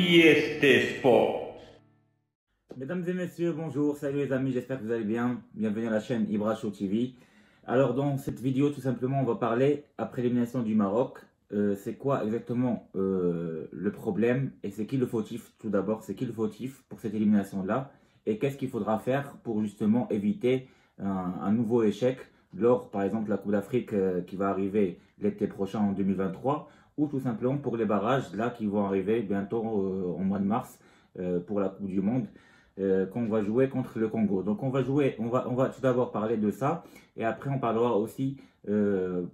Fieste Sport. Mesdames et messieurs, bonjour, salut les amis, j'espère que vous allez bien. Bienvenue à la chaîne Ibra Show TV. Alors dans cette vidéo, tout simplement, on va parler, après l'élimination du Maroc, c'est quoi exactement le problème et c'est qui le fautif tout d'abord, c'est qui le fautif pour cette élimination-là et qu'est-ce qu'il faudra faire pour justement éviter un nouveau échec lors par exemple de la Coupe d'Afrique qui va arriver l'été prochain en 2023 ou tout simplement pour les barrages là qui vont arriver bientôt au mois de mars pour la Coupe du Monde qu'on va jouer contre le Congo. Donc on va tout d'abord parler de ça et après on parlera aussi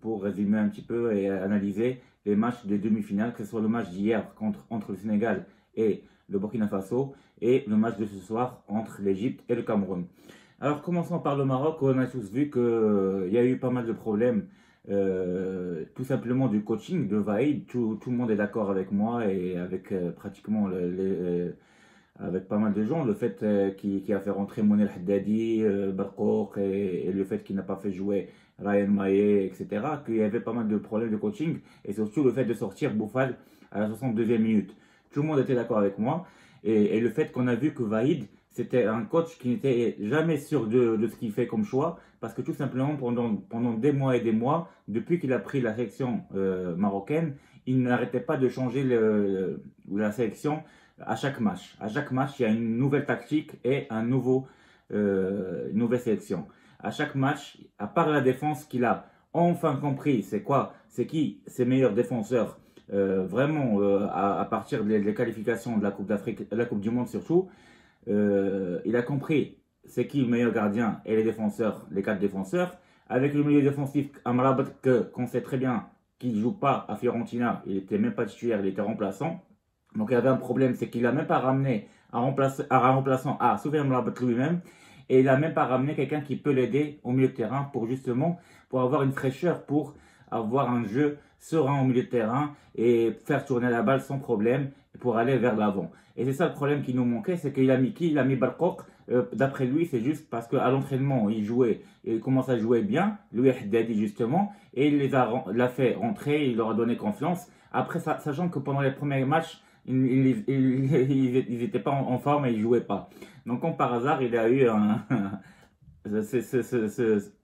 pour résumer un petit peu et analyser les matchs des demi-finales, que ce soit le match d'hier entre le Sénégal et le Burkina Faso et le match de ce soir entre l'Égypte et le Cameroun. Alors commençons par le Maroc. On a tous vu qu'il y a eu pas mal de problèmes, tout simplement du coaching de Vaïd. Tout le monde est d'accord avec moi et avec pratiquement avec pas mal de gens. Le fait qu'il a fait rentrer Mounir Haddadi, Barkouk et le fait qu'il n'a pas fait jouer Ryan Maillet, etc. Qu'il y avait pas mal de problèmes de coaching et surtout le fait de sortir Boufal à la 62e minute. Tout le monde était d'accord avec moi. Et le fait qu'on a vu que Vaïd, c'était un coach qui n'était jamais sûr de ce qu'il fait comme choix, parce que tout simplement, pendant des mois et des mois, depuis qu'il a pris la sélection marocaine, il n'arrêtait pas de changer la sélection à chaque match. À chaque match, il y a une nouvelle tactique et une nouvelle sélection. À chaque match, à part la défense qu'il a enfin compris, c'est qui ses meilleurs défenseurs, vraiment à partir des qualifications de la Coupe d'Afrique, la Coupe du Monde surtout, il a compris c'est qui le meilleur gardien et les défenseurs, les quatre défenseurs. Avec le milieu défensif Amrabat, qu'on sait très bien qu'il ne joue pas à Fiorentina, il n'était même pas titulaire, il était remplaçant. Donc il y avait un problème, c'est qu'il n'a même pas ramené un remplaçant à Soufiane Amrabat lui-même. Et il n'a même pas ramené quelqu'un qui peut l'aider au milieu de terrain pour avoir une fraîcheur, pour avoir un jeu serein au milieu de terrain et faire tourner la balle sans problème pour aller vers l'avant. Et c'est ça le problème qui nous manquait, c'est qu'il a mis qui? Il a mis Barkouk. D'après lui, c'est juste parce qu'à l'entraînement, il commence à jouer bien, lui et Haddadi justement, et l'a fait rentrer, il leur a donné confiance. Après, sachant que pendant les premiers matchs, ils n'étaient pas en forme et ils jouaient pas. Donc, comme par hasard, il a eu je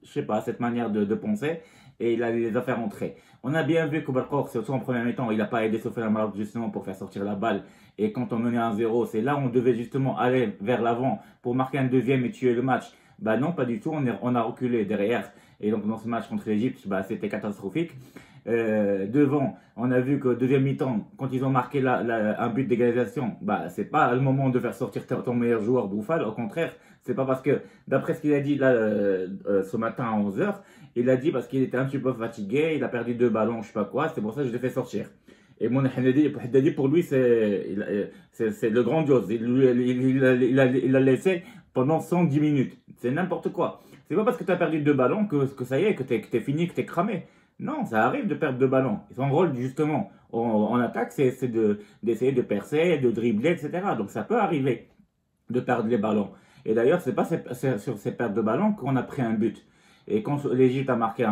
sais pas, cette manière de penser et il a les a fait rentrer. On a bien vu que Barkouk, surtout en première mi-temps, il n'a pas aidé Sofiane Amrabat justement pour faire sortir la balle. Et quand on menait 1-0, c'est là où on devait justement aller vers l'avant pour marquer un deuxième et tuer le match. Bah non, pas du tout, on a reculé derrière. Et donc dans ce match contre l'Égypte, bah, c'était catastrophique. Devant, on a vu que deuxième mi-temps, quand ils ont marqué un but d'égalisation, bah, c'est pas le moment de faire sortir ton meilleur joueur Boufal. Au contraire, c'est pas parce que, d'après ce qu'il a dit là, ce matin à 11h, il a dit parce qu'il était un petit peu fatigué, il a perdu 2 ballons, je sais pas quoi, c'est pour ça que je l'ai fait sortir. Et mon Haddadi, pour lui, c'est le grandiose. Il l'a laissé pendant 110 minutes. C'est n'importe quoi. C'est pas parce que tu as perdu 2 ballons que ça y est, que t'es fini, que t'es cramé. Non, ça arrive de perdre 2 ballons. Son rôle, justement, en attaque, c'est d'essayer de percer, de dribbler, etc. Donc ça peut arriver de perdre les ballons. Et d'ailleurs, c'est pas sur ces pertes de ballons qu'on a pris un but. Et quand l'Égypte a marqué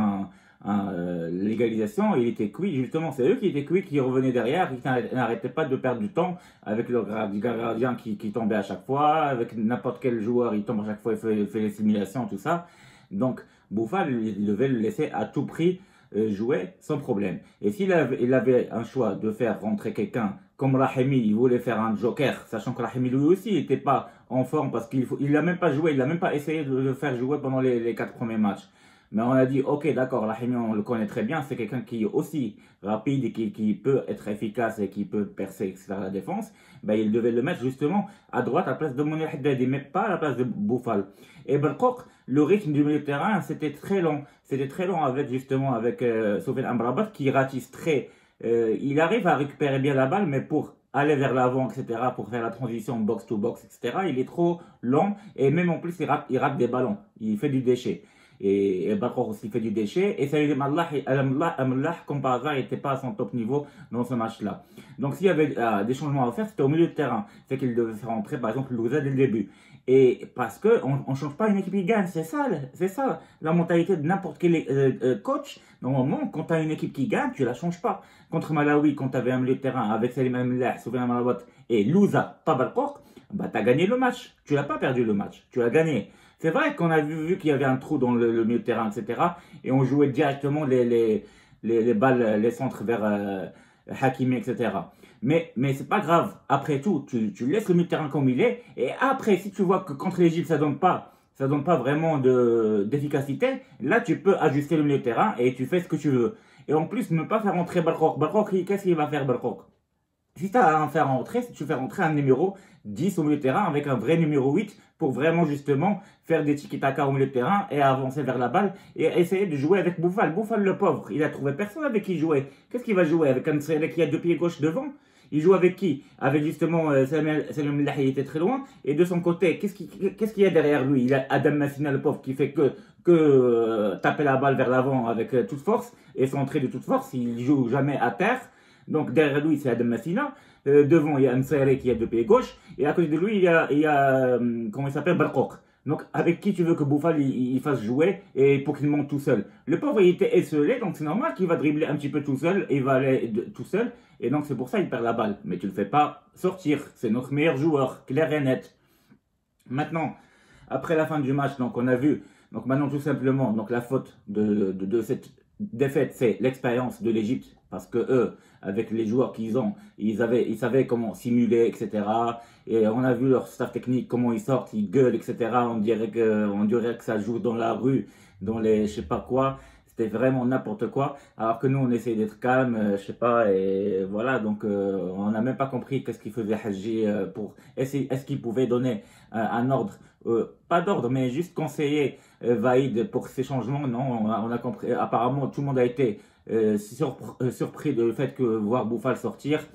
l'égalisation, il était cuit, justement, c'est eux qui étaient cuits, qui revenaient derrière, qui n'arrêtaient pas de perdre du temps avec le gardien qui tombait à chaque fois, avec n'importe quel joueur, il tombe à chaque fois, il fait les simulations, tout ça. Donc, Boufal, il devait le laisser à tout prix jouer sans problème. Et s'il avait un choix de faire rentrer quelqu'un comme Rahimi, il voulait faire un joker, sachant que Rahimi lui aussi n'était pas en forme parce qu'il n'a même pas joué, il n'a même pas essayé de le faire jouer pendant les 4 premiers matchs. Mais on a dit, ok, d'accord, Rahimi, on le connaît très bien, c'est quelqu'un qui est aussi rapide et qui peut être efficace et qui peut percer, etc. la défense. Ben, il devait le mettre justement à droite à la place de Mounir Haddadi, mais pas à la place de Boufal. Et Barkouk, le rythme du milieu de terrain, c'était très long. C'était très long avec Sofiane Amrabat qui ratisse très. Il arrive à récupérer bien la balle, mais pour aller vers l'avant, etc., pour faire la transition box-to-box, etc., il est trop lent et même en plus, il rate des ballons. Il fait du déchet. et Barkok aussi fait du déchet. Et Salim Amellah, comme par hasard, il n'était pas à son top niveau dans ce match-là. Donc s'il y avait des changements à faire, c'était au milieu de terrain. C'est qu'il devait faire entrer par exemple Louza dès le début. Et parce qu'on ne change pas une équipe qui gagne, c'est ça la mentalité de n'importe quel coach. Normalement, quand tu as une équipe qui gagne, tu la changes pas. Contre Malawi, quand tu avais un milieu de terrain avec Salim Amellah, Soufiane Amrabat et Louza, pas Barkok, bah, tu as gagné le match. Tu l'as pas perdu le match, tu l'as gagné. C'est vrai qu'on a vu qu'il y avait un trou dans le milieu de terrain, etc. Et on jouait directement les balles, les centres vers Hakimi, etc. Mais c'est pas grave. Après tout, tu laisses le milieu de terrain comme il est. Et après, si tu vois que contre l'Égypte, ça donne pas vraiment d'efficacité, là, tu peux ajuster le milieu de terrain et tu fais ce que tu veux. Et en plus, ne pas faire rentrer Barkok. Barkok, qu'est-ce qu'il va faire, Barkok? Si tu as à en faire rentrer, si tu fais rentrer un numéro 10 au milieu de terrain avec un vrai numéro 8 pour vraiment justement faire des tiki-taka au milieu de terrain et avancer vers la balle et essayer de jouer avec Boufal. Boufal le pauvre, il a trouvé personne avec qui jouer. Qu'est-ce qu'il va jouer avec un Srelek qui a deux pieds gauche devant? Il joue avec qui? Avec justement Salim Lahi, il était très loin. Et de son côté, qu'est-ce qu'il y a derrière lui? Il a Adam Massina, le pauvre, qui fait que taper la balle vers l'avant avec toute force et centrer de toute force. Il joue jamais à terre. Donc derrière lui, c'est Adam Massina. Devant, il y a Msere qui a deux pieds gauche. Et à côté de lui, il y a comment il s'appelle, Barkok. Donc avec qui tu veux que Boufal il fasse jouer et pour qu'il monte tout seul? Le pauvre, il était esselé, donc c'est normal qu'il va dribbler un petit peu tout seul et il va aller tout seul. Et donc c'est pour ça qu'il perd la balle. Mais tu ne le fais pas sortir. C'est notre meilleur joueur, clair et net. Maintenant, après la fin du match, donc on a vu, donc maintenant tout simplement, donc la faute de cette défaite, c'est l'expérience de l'Égypte, parce que eux, avec les joueurs qu'ils ont, ils savaient comment simuler, etc. Et on a vu leur staff technique, comment ils sortent, ils gueulent, etc. On dirait que ça joue dans la rue, dans les je sais pas quoi. C'était vraiment n'importe quoi. Alors que nous, on essaye d'être calme, je sais pas, et voilà. Donc, on n'a même pas compris qu'est-ce qu'il faisait Hadji pour essayer. Est-ce qu'il pouvait donner un ordre, pas d'ordre, mais juste conseiller Vaïd pour ces changements? Non, on a compris. Apparemment, tout le monde a été surpris du fait que voir Boufal sortir.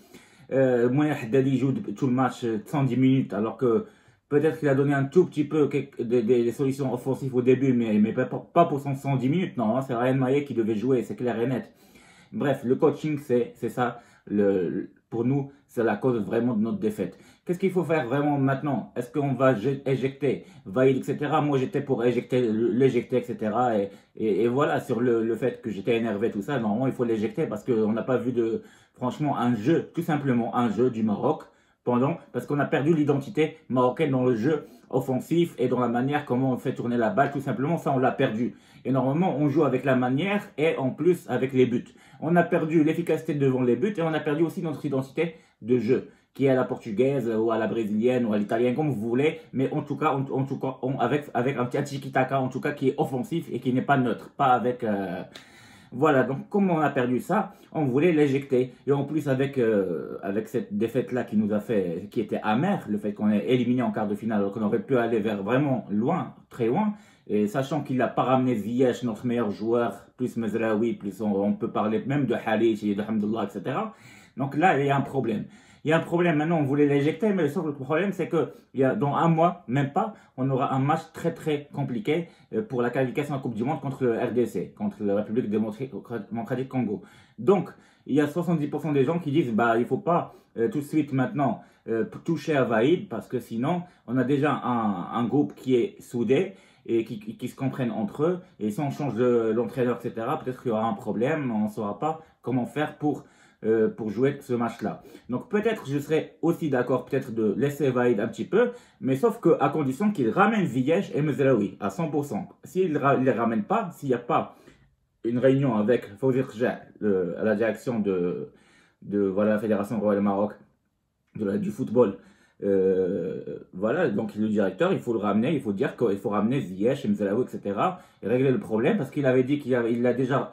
Mounir Haddadi joue tout le match 110 minutes, alors que peut-être qu'il a donné un tout petit peu des solutions offensives au début, mais pas pour 110 minutes. Non, c'est Ryan Maillet qui devait jouer, c'est clair et net. Bref, le coaching, c'est ça. Pour nous, c'est la cause vraiment de notre défaite. Qu'est-ce qu'il faut faire vraiment maintenant? Est-ce qu'on va éjecter Vaïd, etc. Moi, j'étais pour l'éjecter, etc. Et voilà, sur le fait que j'étais énervé, tout ça, normalement, il faut l'éjecter parce qu'on n'a pas vu franchement, un jeu, tout simplement, un jeu du Maroc parce qu'on a perdu l'identité marocaine dans le jeu offensif et dans la manière comment on fait tourner la balle, tout simplement, ça on l'a perdu. Et normalement, on joue avec la manière et en plus avec les buts. On a perdu l'efficacité devant les buts et on a perdu aussi notre identité de jeu, qui est à la portugaise ou à la brésilienne ou à l'italienne, comme vous voulez, mais en tout cas, avec un petit tiki-taka, en tout cas, qui est offensif et qui n'est pas neutre, pas avec... Voilà, donc comme on a perdu ça, on voulait l'éjecter. Et en plus, avec cette défaite-là qui nous a fait, qui était amère, le fait qu'on est éliminé en quart de finale, alors qu'on aurait pu aller vers vraiment loin, très loin, et sachant qu'il n'a pas ramené Ziyech, notre meilleur joueur, plus Mezraoui, plus on peut parler même de Halish et de Hamdullah, etc. Donc là, il y a un problème. Il y a un problème, maintenant on voulait l'éjecter, mais le problème c'est que dans un mois, même pas, on aura un match très très compliqué pour la qualification à la Coupe du Monde contre le RDC, contre la République démocratique Congo. Donc, il y a 70% des gens qui disent bah il ne faut pas tout de suite maintenant toucher à Vaïd, parce que sinon on a déjà un groupe qui est soudé et qui se comprennent entre eux, et si on change l'entraîneur, etc., peut-être qu'il y aura un problème, on ne saura pas comment faire pour jouer ce match-là. Donc peut-être je serais aussi d'accord peut-être de laisser Vaïd un petit peu, mais sauf qu'à condition qu'il ramène Ziyech et Mezraoui à 100%. S'il ne les ramène pas, s'il n'y a pas une réunion avec Fawzi Rja à la direction de voilà, la Fédération Royale Maroc du football, voilà, donc le directeur, il faut le ramener, il faut dire qu'il faut ramener Ziyech, Mzalaoui, etc. et régler le problème, parce qu'il avait dit qu'il l'a déjà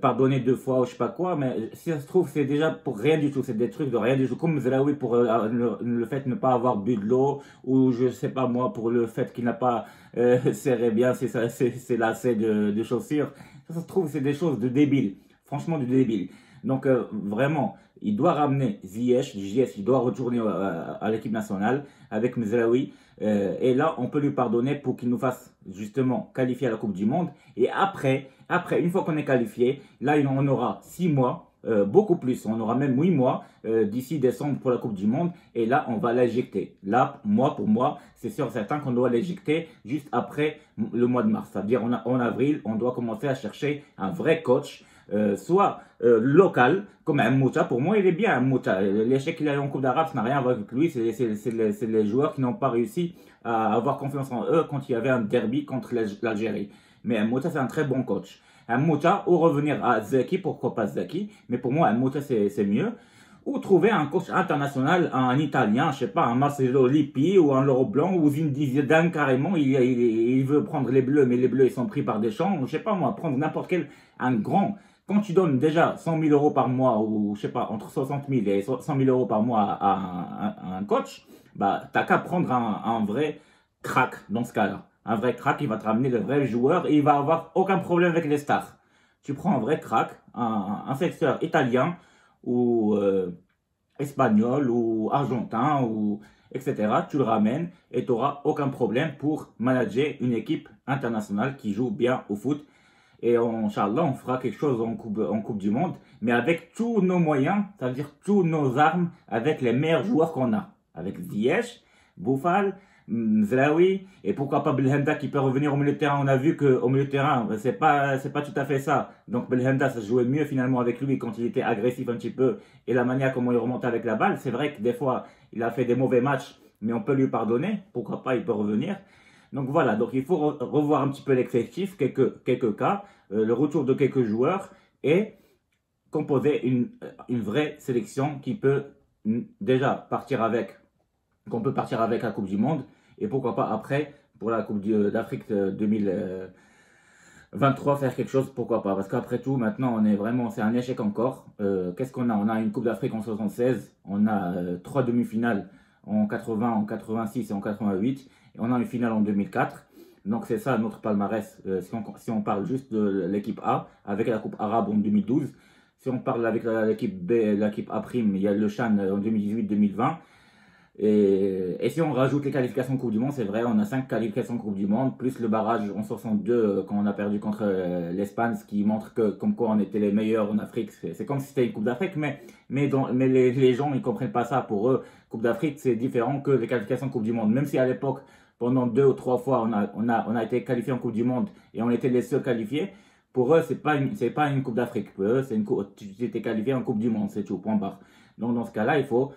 pardonné 2 fois ou je sais pas quoi, mais si ça se trouve, c'est déjà pour rien du tout, c'est des trucs de rien du tout, comme Mzalaoui pour le fait de ne pas avoir bu de l'eau, ou je sais pas moi, pour le fait qu'il n'a pas serré bien ses lacets de chaussures. Ça se trouve, c'est des choses de débiles, franchement de débiles. Donc vraiment, il doit ramener Ziyech, il doit retourner à l'équipe nationale avec Mzraoui. Et là, on peut lui pardonner pour qu'il nous fasse justement qualifier à la Coupe du Monde. Et après une fois qu'on est qualifié, là, on aura 6 mois, beaucoup plus. On aura même 8 mois d'ici décembre pour la Coupe du Monde. Et là, on va l'éjecter. Là, pour moi, c'est sûr certain qu'on doit l'éjecter juste après le mois de mars. C'est-à-dire en avril, on doit commencer à chercher un vrai coach. Soit local, comme un Mouta. Pour moi, il est bien un Mouta. L'échec qu'il a eu en Coupe d'Arabe, ça n'a rien à voir avec lui. C'est les joueurs qui n'ont pas réussi à avoir confiance en eux quand il y avait un derby contre l'Algérie. Mais un Mouta, c'est un très bon coach. Un Mouta, ou revenir à Zeki, pourquoi pas Zeki, mais pour moi, un Mouta, c'est mieux. Ou trouver un coach international, un Italien, je sais pas, un Marcelo Lippi ou un Laurent Blanc ou Zinedine Zidane carrément. Il veut prendre les Bleus, mais les Bleus, ils sont pris par Deschamps. Je sais pas moi, prendre n'importe quel, un grand. Quand tu donnes déjà 100 000 euros par mois, ou je sais pas, entre 60 000 et 100 000 euros par mois à un coach, bah, t'as qu'à prendre un vrai crack dans ce cas-là. Un vrai crack, il va te ramener de vrais joueurs et il va avoir aucun problème avec les stars. Tu prends un vrai crack, un secteur italien ou espagnol ou argentin ou etc. Tu le ramènes et tu n'auras aucun problème pour manager une équipe internationale qui joue bien au foot. Et Inch'Allah, on fera quelque chose en coupe du Monde, mais avec tous nos moyens, c'est-à-dire tous nos armes, avec les meilleurs joueurs qu'on a. Avec Ziyech, Boufal, Mzraoui, et pourquoi pas Belhanda qui peut revenir au milieu de terrain. On a vu qu'au milieu de terrain, c'est pas tout à fait ça. Donc Belhanda, ça jouait mieux finalement avec lui quand il était agressif un petit peu, et la manière comment il remontait avec la balle. C'est vrai que des fois, il a fait des mauvais matchs, mais on peut lui pardonner. Pourquoi pas, il peut revenir. Donc voilà, donc il faut revoir un petit peu l'effectif, quelques cas, le retour de quelques joueurs et composer une vraie sélection qui peut déjà partir avec, qu'on peut partir avec la Coupe du Monde et pourquoi pas après pour la Coupe d'Afrique 2023 faire quelque chose, pourquoi pas, parce qu'après tout maintenant on est vraiment, c'est un échec encore. Qu'est-ce qu'on a? On a une Coupe d'Afrique en 76, on a 3 demi-finales en 80, en 86 et en 88. Et on a une finale en 2004. Donc c'est ça notre palmarès. Si on parle juste de l'équipe A, avec la Coupe arabe en 2012. Si on parle avec l'équipe B, l'équipe A', il y a le Chan en 2018-2020. Et si on rajoute les qualifications Coupe du Monde, c'est vrai, on a 5 qualifications Coupe du Monde, plus le barrage en 62 quand on a perdu contre l'Espagne, ce qui montre que comme quoi on était les meilleurs en Afrique. C'est comme si c'était une Coupe d'Afrique, mais les gens ils comprennent pas ça. Pour eux, Coupe d'Afrique c'est différent que les qualifications Coupe du Monde. Même si à l'époque, pendant 2 ou 3 fois, on a été qualifié en Coupe du Monde et on était les seuls qualifiés. Pour eux, c'est pas une Coupe d'Afrique. Pour eux, tu étais qualifié en Coupe du Monde, c'est tout, point barre. Donc dans ce cas-là, il faut,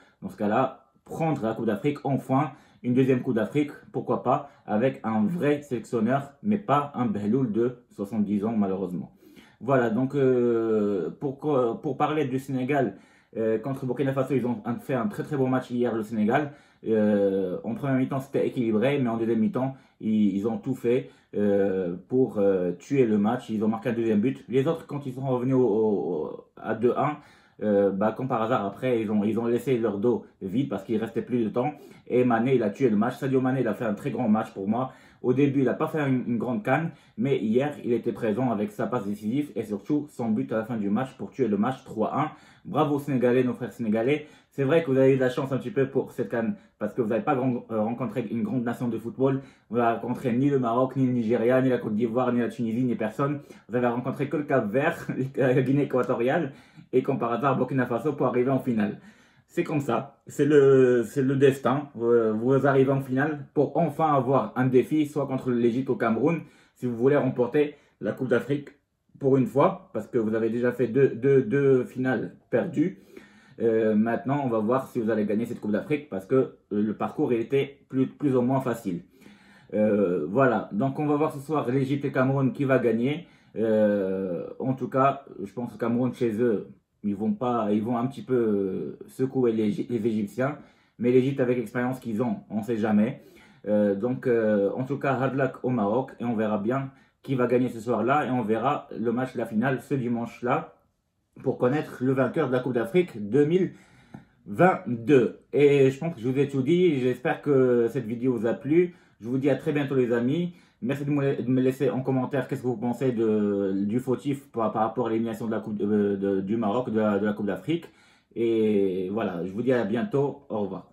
prendre la Coupe d'Afrique, enfin, une deuxième Coupe d'Afrique, pourquoi pas, avec un vrai sélectionneur, mais pas un Behloul de 70 ans, malheureusement. Voilà, donc pour parler du Sénégal, contre Burkina Faso, ils ont fait un très très bon match hier, le Sénégal. En première mi-temps, c'était équilibré, mais en deuxième mi-temps, ils ont tout fait pour tuer le match. Ils ont marqué un deuxième but. Les autres, quand ils sont revenus à 2-1, comme par hasard, après, ils ont laissé leur dos vide parce qu'il restait plus de temps. Et Mané, il a tué le match. Sadio Mané, il a fait un très grand match pour moi. Au début, il n'a pas fait une grande canne, mais hier, il était présent avec sa passe décisive et surtout son but à la fin du match pour tuer le match 3-1. Bravo Sénégalais, nos frères sénégalais. C'est vrai que vous avez eu de la chance un petit peu pour cette canne parce que vous n'avez pas rencontré une grande nation de football. Vous n'avez rencontré ni le Maroc, ni le Nigeria, ni la Côte d'Ivoire, ni la Tunisie, ni personne. Vous avez rencontré que le Cap-Vert, la Guinée équatoriale et comme par hasard Burkina Faso pour arriver en finale. C'est comme ça, c'est le destin. Vous arrivez en finale pour enfin avoir un défi, soit contre l'Égypte au Cameroun, si vous voulez remporter la Coupe d'Afrique pour une fois, parce que vous avez déjà fait deux finales perdues. Maintenant, on va voir si vous allez gagner cette Coupe d'Afrique, parce que le parcours il était plus ou moins facile. Voilà, donc on va voir ce soir l'Égypte et le Cameroun qui va gagner. En tout cas, je pense que le Cameroun chez eux, ils vont un petit peu secouer les Égyptiens, mais l'Égypte avec l'expérience qu'ils ont, on ne sait jamais. En tout cas, hard luck au Maroc et on verra bien qui va gagner ce soir-là et on verra le match de la finale ce dimanche-là pour connaître le vainqueur de la Coupe d'Afrique 2022. Et je pense que je vous ai tout dit, j'espère que cette vidéo vous a plu. Je vous dis à très bientôt les amis. Merci de me laisser en commentaire qu'est-ce que vous pensez du fautif par rapport à l'élimination de la coupe du Maroc, de la Coupe d'Afrique. Et voilà, je vous dis à bientôt. Au revoir.